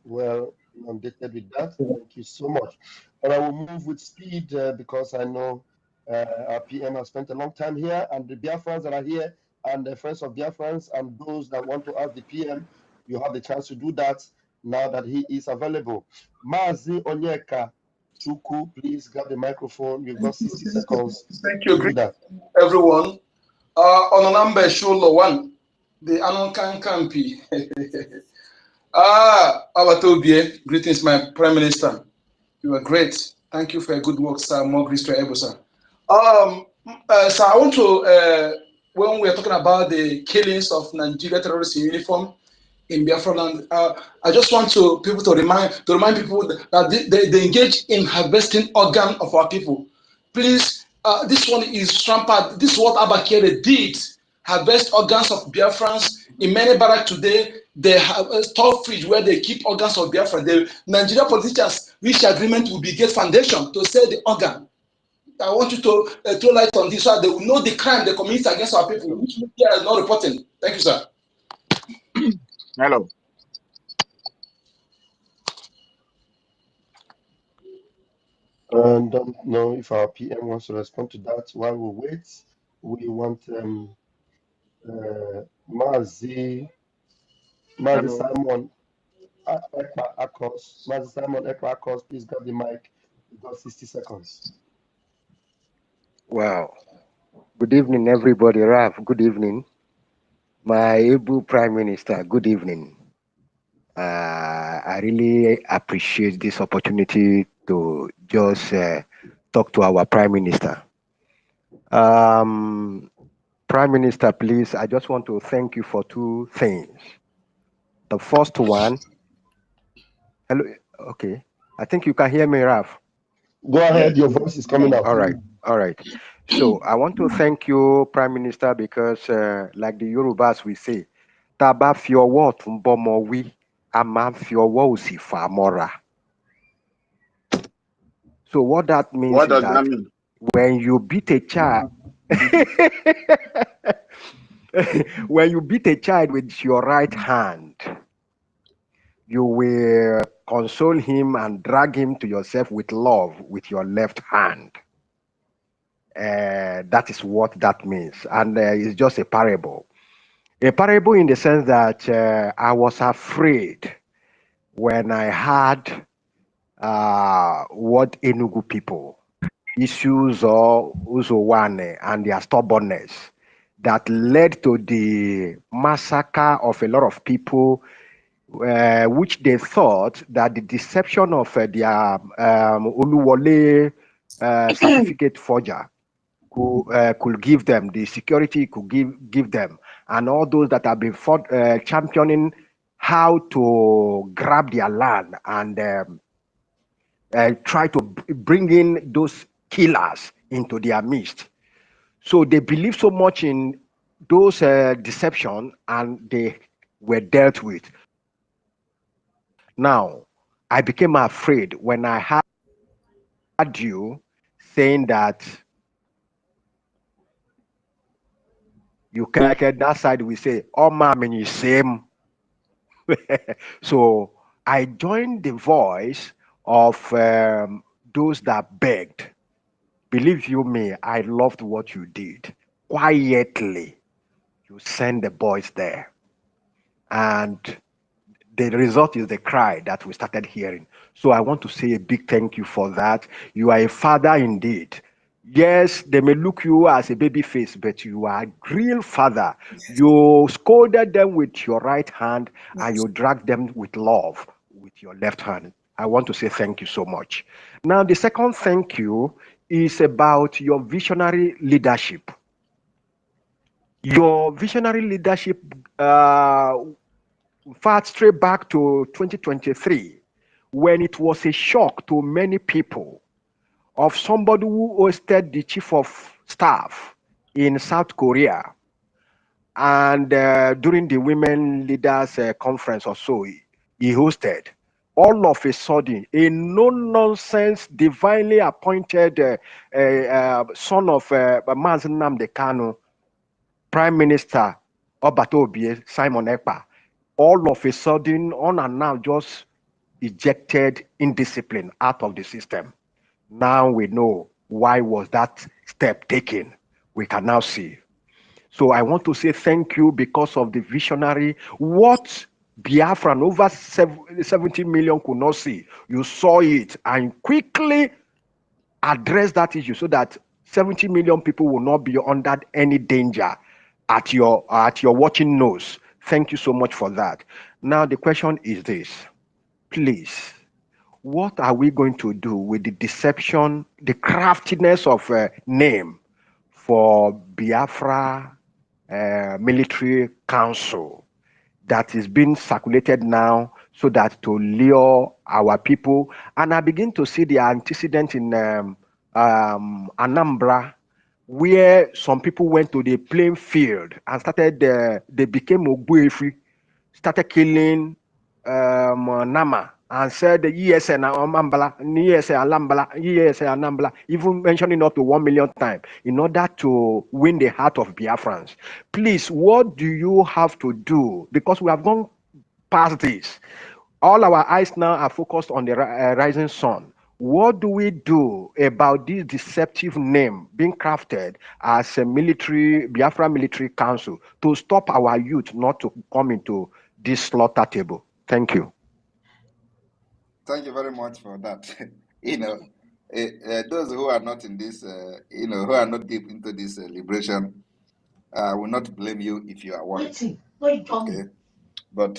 well updated with that. Thank you so much. And I will move with speed because I know our PM has spent a long time here, and the Biafrans that are here, and the friends of Biafrans, and those that want to ask the PM, you have the chance to do that now that he is available. Mazi Onyeka Chuku, please grab the microphone. You've got 60 seconds Thank you, to do that. everyone. On number Sholo 1, the Anonkan Kampi. Abatobie, greetings, my Prime Minister. You were great. Thank you for your good work, sir. More grace to ever, sir. Sir, I want to, when we are talking about the killings of Nigeria terrorists in uniform in Biafraland, I just want people to remind people that they engage in harvesting organ of our people. Please, this one is rampant. This is what Abakere did. Harvest organs of Biafrans. In many barracks today, they have a store fridge where they keep organs of Biafra. The Nigeria politicians reach agreement with Bill Gates Foundation to sell the organ. I want you to throw light on this so they will know the crime they commit against our people, which media is not reporting. Thank you, sir. Hello. Don't know if our PM wants to respond to that. While we wait, we want Mazi Simon Èkpá Akos. Mazi Simon Èkpá Akos, please grab the mic. You've got 60 seconds. Wow. Good evening, everybody. Raf, good evening. My able Prime Minister, good evening. I really appreciate this opportunity to just talk to our Prime Minister. Prime Minister, please, I just want to thank you for two things. The first one, hello, okay. I think you can hear me, Raf. Go ahead, your voice is coming out. All right. So I want to thank you, Prime Minister, because like the Yorubas we say, Taba fiowo tumbomo wi, ama fiowo usi famora. So what that means What is does that mean? when you beat a child, when you beat a child with your right hand, you will console him and drag him to yourself with love with your left hand. That is what that means. And it's just a parable. A parable in the sense that I was afraid when I heard what Enugu people, issues or Uzowane and their stubbornness that led to the massacre of a lot of people, which they thought that the deception of their Oluwole certificate forger could give them, the security could give them, and all those that have been championing how to grab their land and try to bring in those killers into their midst. So they believe so much in those deception, and they were dealt with. Now, I became afraid when I heard you saying that you can, like that side we say, oh man, you same. So I joined the voice of those that begged. Believe you me, I loved what you did. Quietly, you send the boys there. And the result is the cry that we started hearing. So I want to say a big thank you for that. You are a father indeed. Yes, they may look you as a baby face, but you are a real father. You scolded them with your right hand and you dragged them with love with your left hand. I want to say thank you so much. Now, the second thank you is about your visionary leadership. Your visionary leadership, fast straight back to 2023, when it was a shock to many people of somebody who hosted the chief of staff in South Korea. And during the women leaders conference or so, he hosted. All of a sudden, a no-nonsense, divinely appointed son of Mazi Nnamdi Kanu, Prime Minister Obatobie Simon Èkpá, all of a sudden, unannounced, just ejected indiscipline out of the system. Now we know why was that step taken. We can now see. So I want to say thank you because of the visionary. What Biafra and over 70 million could not see, you saw it and quickly addressed that issue so that 70 million people will not be under any danger at your watching nose. Thank you so much for that. Now the question is this, please, what are we going to do with the deception, the craftiness of name for Biafra military council that is being circulated now so that to lure our people? And I begin to see the antecedent in Anambra, where some people went to the playing field and started, they became Ogbuefi, started killing Nama, and said ESN Anambra, ESN Anambra, even mentioning up to 1 million times in order to win the heart of Biafrans. Please, what do you have to do? Because we have gone past this. All our eyes now are focused on the rising sun. What do we do about this deceptive name being crafted as a military, Biafra military council, to stop our youth not to come into this slaughter table? Thank you. Thank you very much for that. Those who are not in this, who are not deep into this liberation, I will not blame you if you are worried. Okay, but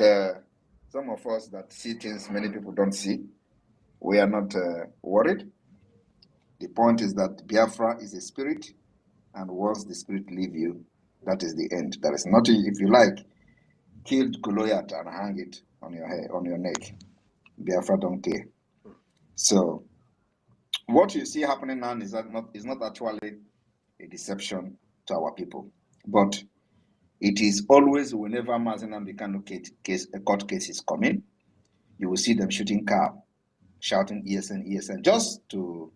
some of us that see things many people don't see, we are not worried. The point is that Biafra is a spirit, and once the spirit leave you, that is the end. There is nothing. If you like, kill Goliath and hang it on your head, on your neck. Biafra don't care. So what you see happening now is not actually a deception to our people, but it is always whenever Mazen Nnamdi case, a court case is coming, you will see them shooting cow, shouting ESN, ESN, just to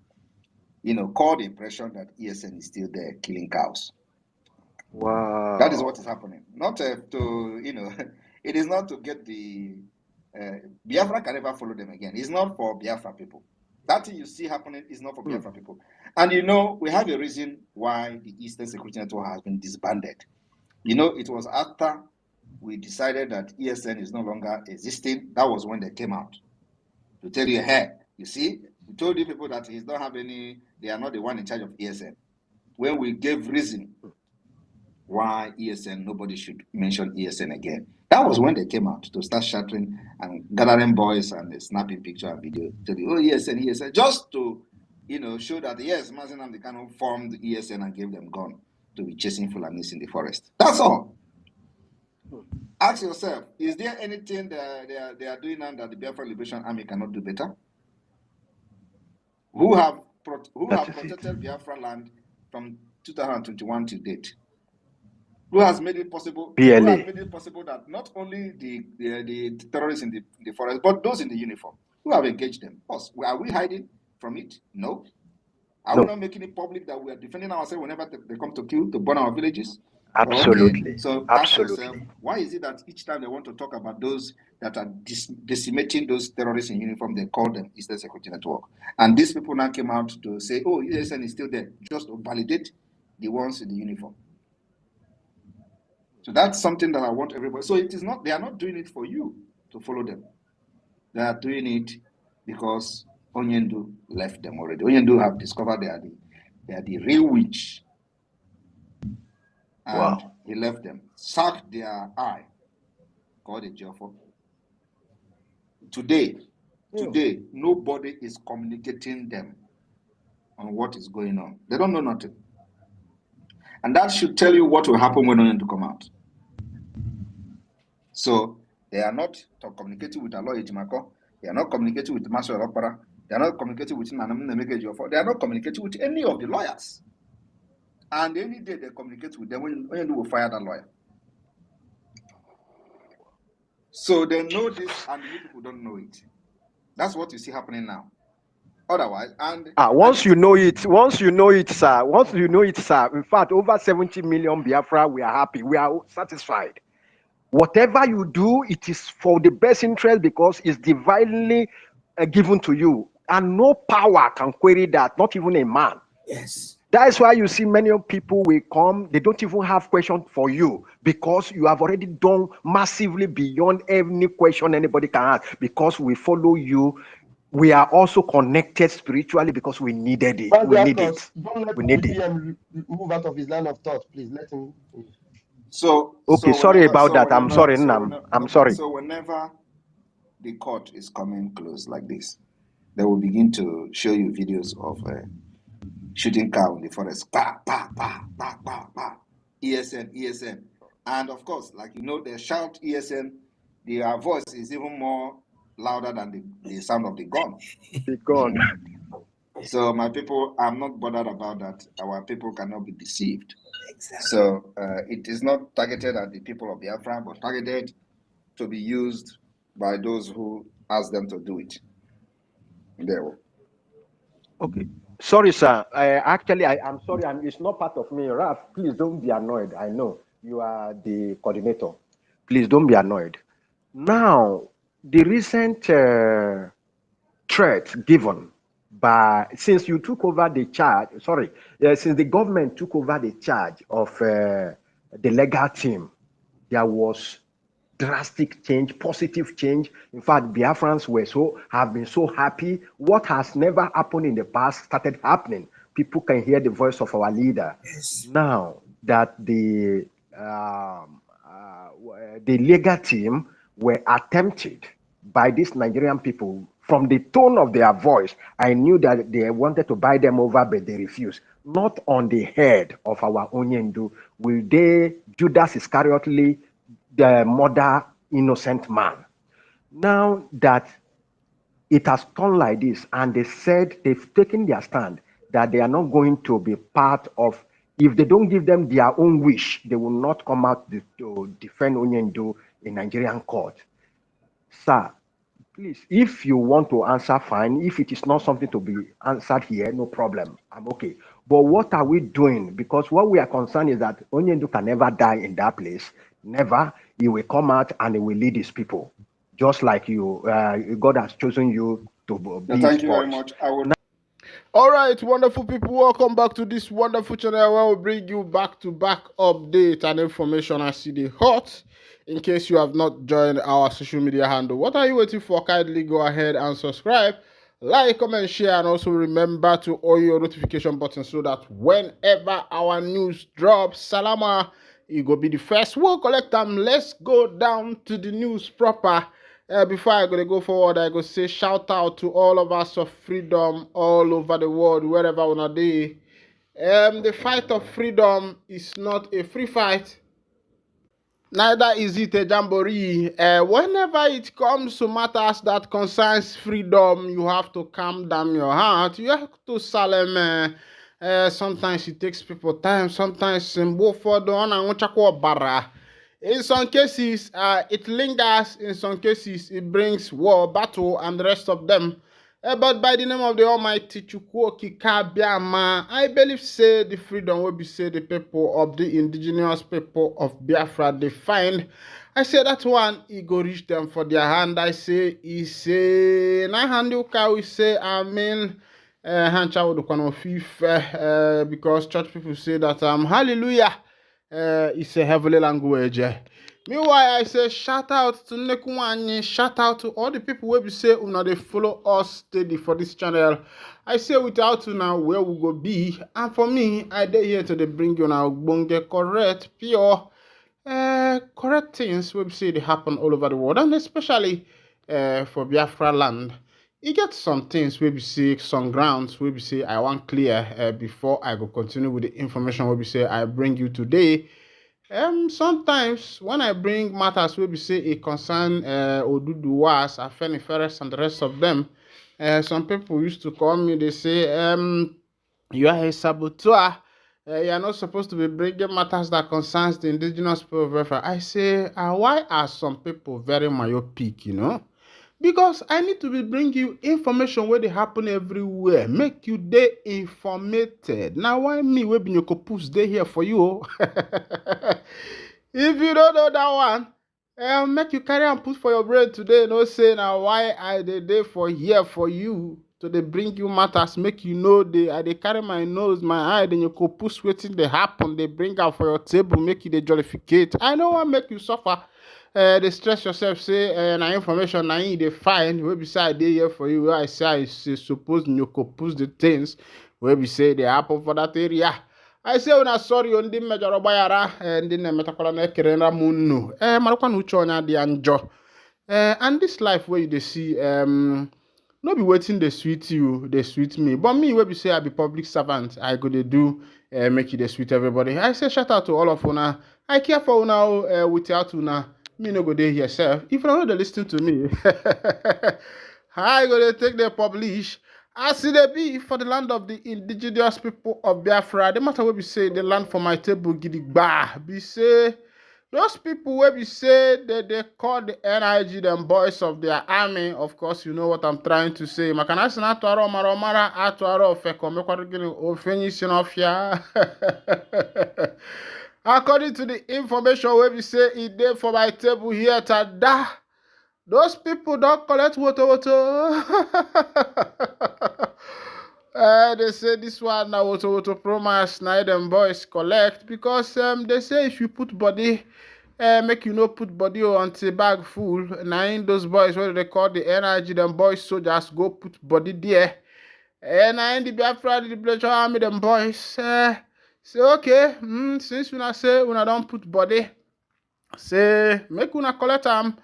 call the impression that ESN is still there killing cows. Wow. That is what is happening. Not it is not to get the Biafra can never follow them again. It's not for Biafra people. That thing you see happening is not for Biafra people. And we have a reason why the Eastern Security Network has been disbanded. It was after we decided that ESN is no longer existing. That was when they came out to tell you, hey, you see, we told you people that they are not the one in charge of ESN. When we gave reason why ESN, nobody should mention ESN again. That was when they came out to start shouting and gathering boys and snapping picture and video. To the ESN, ESN, just to show that yes, Mazen Nnamdi Kanu formed ESN and gave them gun to be chasing Fulanis in the forest. That's all. Ask yourself, is there anything they are doing now that the Biafra Liberation Army cannot do better? Who have protected Biafraland from 2021 to date? Who has made it possible? PLA. Who has made it possible that not only the terrorists in the forest, but those in the uniform, who have engaged them? Us. Are we hiding from it? No. Are we not making it public that we are defending ourselves whenever they come to kill, to burn our villages? Absolutely. Okay. So ask yourself, why is it that each time they want to talk about those that are decimating those terrorists in uniform, they call them Eastern Security Network? And these people now came out to say, oh, ESN is still there, just to validate the ones in the uniform. So that's something that I want everybody. So it is not, they are not doing it for you to follow them. They are doing it because Onyendu left them already. Onyendu have discovered they are the real witch. And he left them, sucked their eye, called it Jeffo. Today, nobody is communicating them on what is going on. They don't know nothing. And that should tell you what will happen when Onyendu come out. So they are not communicating with Aloy Jimako. They are not communicating with Marshal Opera. They are not communicating with Nanam Nemeke Jofo. They are not communicating with any of the lawyers. And any day they communicate with them, when you will fire that lawyer. So they know this, and you people don't know it. That's what you see happening now. Otherwise, once you know it, sir. In fact, over 70 million Biafra, we are happy. We are satisfied. Whatever you do, it is for the best interest because it's divinely given to you. And no power can query that, not even a man. Yes. That is why you see many people will come, they don't even have question for you because you have already done massively beyond any question anybody can ask. Because we follow you, we are also connected spiritually because we needed it. We need it. Don't let We need it. PM move out of his line of thought, please. Let him. Okay, sorry about that. I'm sorry, I'm sorry. So whenever the court is coming close like this, they will begin to show you videos of shooting cow in the forest. Pa, pa, pa, pa, pa, pa. ESN, ESN. And of course, like they shout ESN, their voice is even more louder than the sound of the gun. The gun. So my people, I'm not bothered about that. Our people cannot be deceived. Exactly. So it is not targeted at the people of Biafra, but targeted to be used by those who ask them to do it. There. Okay. Sorry, sir. I'm sorry, and it's not part of me. Raf, please don't be annoyed. I know you are the coordinator. Please don't be annoyed. Now, the recent threat given by, since you took over the charge, since the government took over the charge of the legal team, there was drastic change, positive change. In fact, Biafrans have been so happy. What has never happened in the past started happening. People can hear the voice of our leader. Yes. Now that the legal team were attempted by these Nigerian people, from the tone of their voice, I knew that they wanted to buy them over, but they refused. Not on the head of our Onyendu will they, Judas Iscariotly, the mother innocent man. Now that it has turned like this, and they said they've taken their stand that they are not going to be part of, if they don't give them their own wish, they will not come out to defend Onyendu in Nigerian court. Sir, please, if you want to answer, fine. If it is not something to be answered here, no problem. I'm okay. But what are we doing? Because what we are concerned is that Onyendu can never die in that place. Never. He will come out and he will lead his people. Just like you, God has chosen you to be his Thank you very voice. much. I will. All right, wonderful people, welcome back to this wonderful channel where we bring you back-to-back update and information as see the hot. In case you have not joined our social media handle, what are you waiting for? Kindly go ahead and subscribe, like, comment, share, and also remember to on your notification button so that whenever our news drops, salama, you go be the first. We'll collect them. Let's go down to the news proper. Before I go forward, I go say shout out to all of us of freedom all over the world, wherever we are. The fight of freedom is not a free fight. Neither is it a jamboree. Whenever it comes to matters that concerns freedom, you have to calm down your heart. You have to solemn. Sometimes it takes people time. Sometimes in some cases, it lingers. In some cases, it brings war, battle, and the rest of them. But by the name of the Almighty, I believe say the freedom will be say the people of the indigenous people of Biafra they find. I say that one, he go reach them for their hand. I say, he say, na handuka we say, amen. Because church people say that hallelujah. It's a heavenly language. Meanwhile, I say shout out to Nekumani, shout out to all the people where we say they follow us steady for this channel. I say without you now where we go be, and for me, I dey here to bring you now bonge correct, pure, correct things where we say they happen all over the world, and especially for Biafraland. You get some things where we say, some grounds where we say I want clear before I go continue with the information where we say I bring you today. Sometimes when I bring matters where we say it concern Oduduwas, Afeniferes, and the rest of them, some people used to call me, they say, you are a saboteur. You are not supposed to be bringing matters that concerns the indigenous people of Biafra. I say, why are some people very myopic, Because I need to be bringing you information where they happen everywhere. Make you dey informated. Now why me we be your kopus dey here for you? If you don't know that one, Make you carry and put for your brain today. No say now why I dey dey for here for you to dey bring you matters. Make you know I dey carry my nose, my eye. Then you go push wetin dey happen. They bring out for your table. Make you dey jollificate. I no wan make you suffer. Dey stress yourself. Say na information na you dey find. Wey be say I dey here for you. Where I say I suppose you go push the things. Wey be say dey happen for that area. I say una sorry on ndị mmejọrọ gbaghara ndị na-emetakwala na-ekerera m nnu marakwa na uche onye adịghị njọ and this life wey you dey see no be wetin dey sweet you dey sweet me but me wey be say I be public servant I go dey do make you dey sweet everybody. I say shout out to all of una. I care for una without una me no go dey here sef. If una no dey lis ten to me I go dey take dey publish as e dey be for the land of the indigenous people of Biafra. The matter wey be say the land for my table gidigba be say those people wey be say they call the NIG them boys of their army. Of course, you know what I'm trying to say. Makanasi na atwaro maromara atwaro ofeko mekwado gini ofenyi sinofia. According to the information wey be say e dey for my table here tada, those people don't collect woto. They say this one now woto promise na them boys collect because they say if you put body make you no put body until bag full. Now in those boys what they call the NIG them boys soldiers go put body there. And now in the Biafra the pleasure army them boys say okay since una say una don't put body say make una collect am.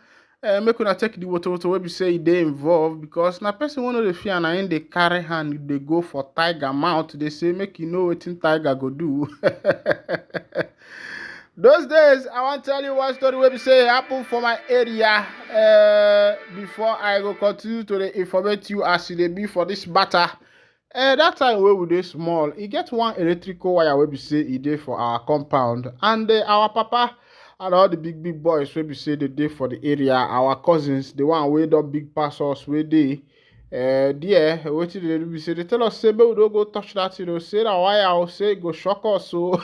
Make una take the woto wey be say they involved because na person one of the fear na in they carry hand they go for tiger mouth. They say make you know wetin tiger go do. Those days I want to tell you one story wey be say happen for my area before I go continue to informate you as they be for this matter. That time wey we dey small, e get one electrical wire wey be say e dey for our compound and our papa and all the big boys wey be say they dey for the area, our cousins, the one wey don big pass us wey dey there, wetin they do be say they tell us say make we don't go touch that thing. Say that wire say go shock us so.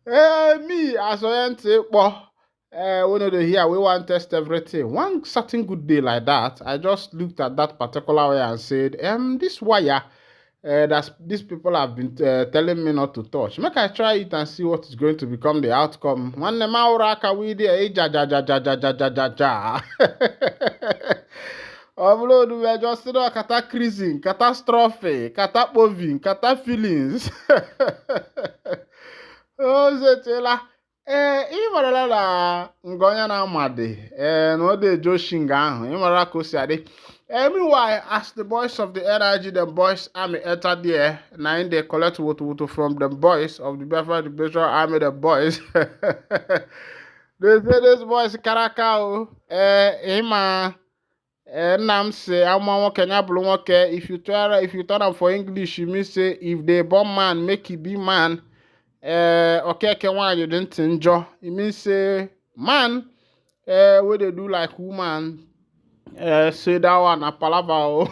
Me as I enter we know they hear we want test everything. One certain good day like that, I just looked at that particular wire and said, this wire that these people have been telling me not to touch. Make I try it and see what is going to become the outcome. One mauraka we there, ja. Upload we are just kata cruising, catastrophe, kata moving, kata feelings. Oh, Zetela. Ịmarala na ngonya na amade no dey joshinga ahụ ịmara ka o si adị. Meanwhile, as the boys of the NIG, the boys army enter there, now they collect woto from the boys of the Biafra Liberation Army, the boys. They say those boys karakao ima nam say I'm Kenya blue if you turn up for English, you mean say if they born man, make it be man. Okay, one you didn't enjoy. It means say man, what they do like woman. Say that one a palava.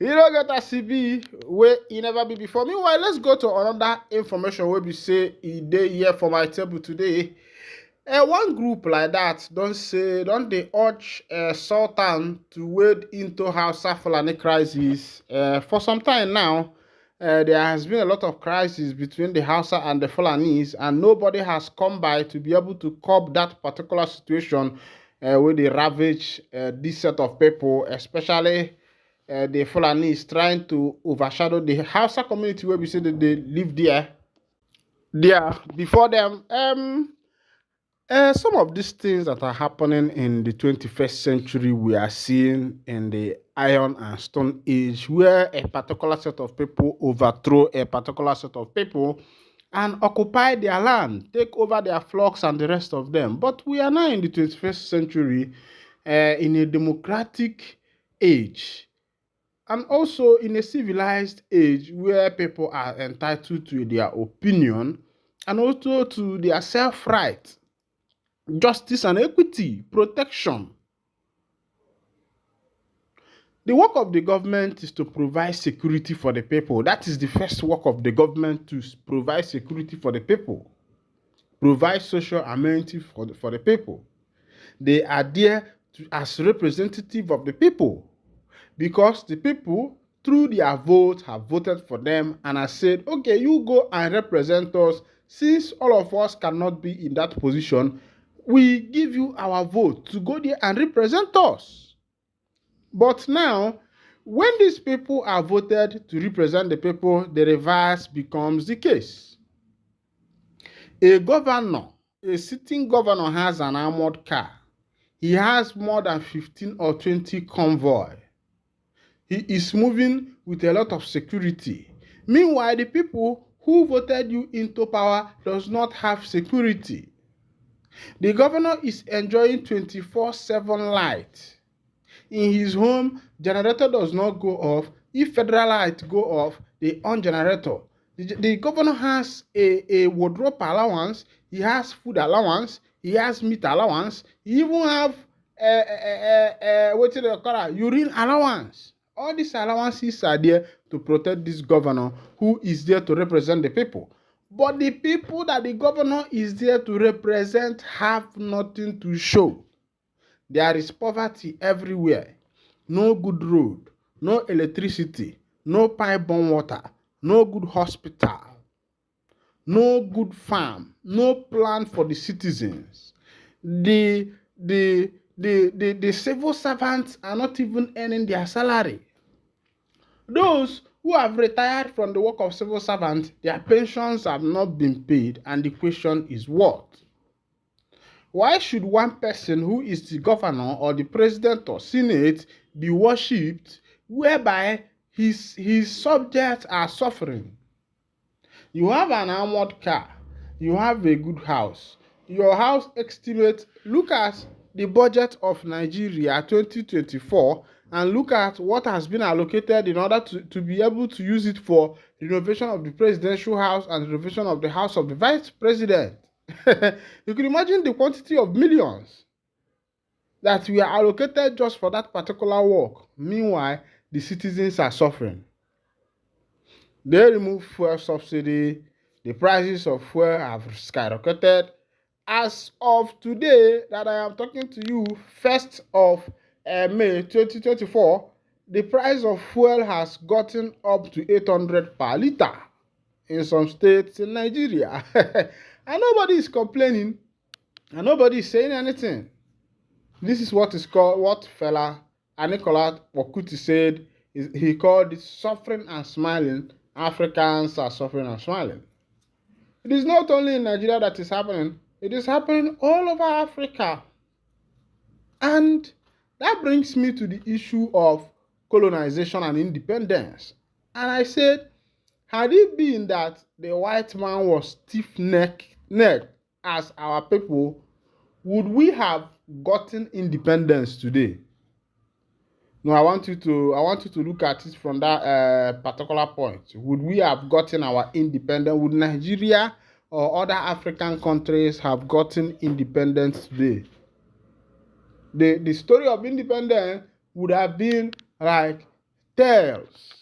You don't get a CB where he never be before. Meanwhile, let's go to another information where we say he day here for my table today. One group like that don't they urge Sultan to wade into Hausa Fulani crisis for some time now. There has been a lot of crisis between the Hausa and the Fulanis, and nobody has come by to be able to curb that particular situation where they ravage this set of people, especially the Fulanis trying to overshadow the Hausa community where we say that they live there. Before them. Some of these things that are happening in the 21st century, we are seeing in the Iron and Stone Age, where a particular set of people overthrow a particular set of people and occupy their land, take over their flocks and the rest of them. But we are now in the 21st century, in a democratic age, and also in a civilized age where people are entitled to their opinion and also to their self-right. Justice and equity, protection. The work of the government is to provide security for the people. That is the first work of the government, to provide security for the people. provide social amenities for the people. They are there as representative of the people, because the people, through their vote, have voted for them and have said, okay, you go and represent us. Since all of us cannot be in that position, we give you our vote to go there and represent us. But now, when these people are voted to represent the people, the reverse becomes the case. A governor, a sitting governor, has an armored car. He has more than 15 or 20 convoy. He is moving with a lot of security. Meanwhile, the people who voted you into power does not have security. The governor is enjoying 24/7 light. In his home, generator does not go off. If federal light go off, they on generator. The governor has a wardrobe allowance. He has food allowance. He has meat allowance. He even have what do they call it? Urine allowance. All these allowances are there to protect this governor who is there to represent the people. But the people that the governor is there to represent have nothing to show. There is poverty everywhere. No good road, no electricity, no pipe-borne water, no good hospital, no good farm, no plan for the citizens. The civil servants are not even earning their salary. Those who have retired from the work of civil servants, their pensions have not been paid, and the question is what? Why should one person who is the governor or the president or senate be worshipped whereby his subjects are suffering? You have an armored car, you have a good house. Your house estimate, look at the budget of Nigeria 2024 and look at what has been allocated in order to be able to use it for renovation of the presidential house and renovation of the house of the vice president. You can imagine the quantity of millions that we are allocated just for that particular work. Meanwhile, the citizens are suffering. They remove fuel subsidy. The prices of fuel have skyrocketed. As of today that I am talking to you, 1st of May 2024, the price of fuel has gotten up to 800 per litre in some states in Nigeria. And nobody is complaining, and nobody is saying anything. This is what is called, what fella Nicolas Wakuti said, he called it suffering and smiling. Africans are suffering and smiling. It is not only in Nigeria that is happening, it is happening all over Africa. And that brings me to the issue of colonization and independence. And I said, had it been that the white man was stiff-necked as our people, would we have gotten independence today? No, I want you to look at it from that particular point. Would we have gotten our independence? Would Nigeria or other African countries have gotten independence today? The story of independence would have been like tales.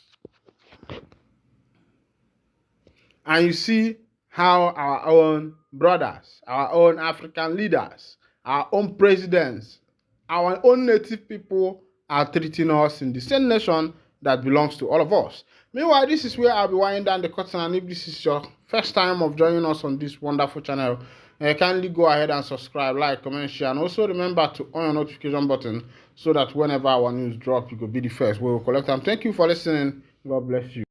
And you see how our own brothers, our own African leaders, our own presidents, our own native people are treating us in the same nation that belongs to all of us. Meanwhile, this is where I'll be winding down the curtain, and if this is your first time of joining us on this wonderful channel, kindly go ahead and subscribe, like, comment, share, and also remember to on your notification button so that whenever our news drop, you will be the first. We will collect them. Thank you for listening. God bless you.